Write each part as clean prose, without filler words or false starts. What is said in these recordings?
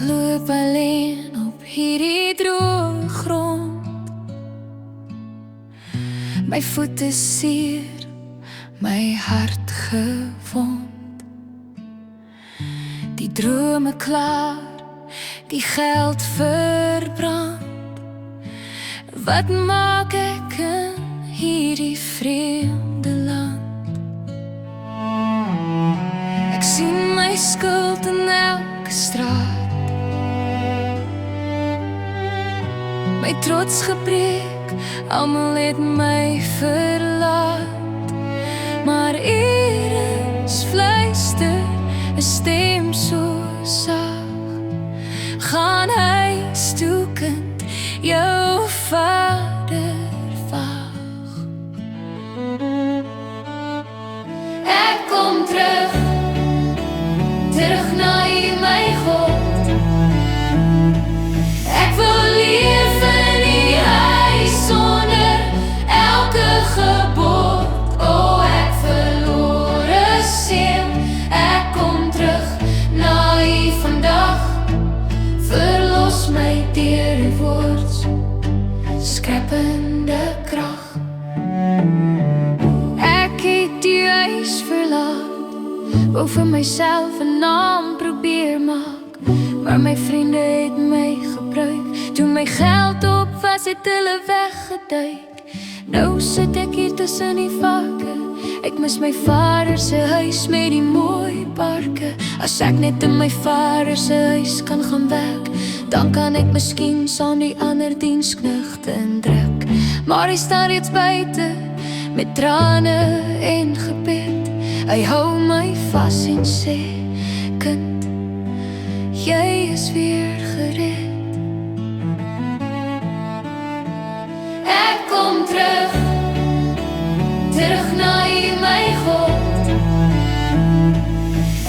loop alleen op hierdie droë grond. My voete seer, my hart gewond. Die drome klaar, die geld verbrand. Wat maak ek in hierdie vreemde land? Ek sien my skuld in elke straat. My trots gebreek, almal het my verlaat. Maar eers fluister 'n stem so sag: gaan huis toe kind, jou vader wag. Ek kom terug na my God. Ek wil leef in die huis sonder elke gebod. O, ek verlore seun, ek kom terug na U vandag. Verlos my deur U woord, skerpende krag. Ek het U huis verlaat, wou vir myself 'n naam probeer maak, maar my vriende het my gebruik. Toe my geld op was, het hulle weggeduik. Nou sit ek hier tussen die varke. Ek mis my vader se huis met die mooi parke. As ek net in my vader se huis kan gaan werk, dan kan ek miskien saam die ander diensknegte indruk. Maar hy staan reeds buite met trane en gebed. Hy hou my vas en sê: kind, jy is weer gered. Ek kom terug na U my God.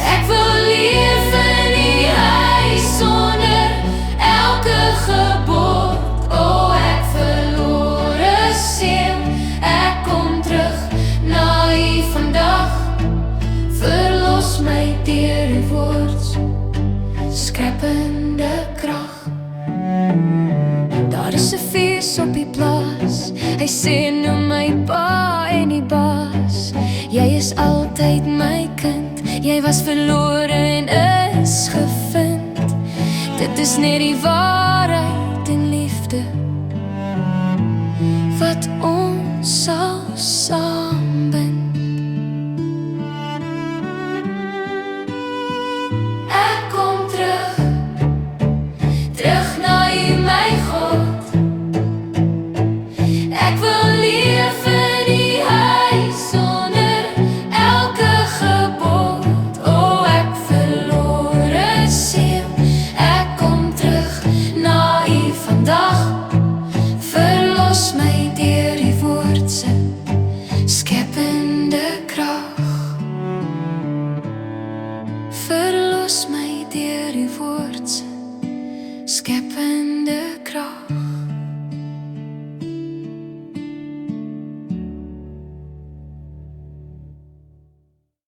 Ek wil leef in die huis sonder elke gebod. O, ek verlore seun, ek kom terug na U vandag. Verlos my deur U woord, skerpende krag. Daar is 'n fees op die plaas. Hy sê noem my pa en die baas. Jy is altyd my kind. Jy was verlore en is gevind. Dit is net die waarheid.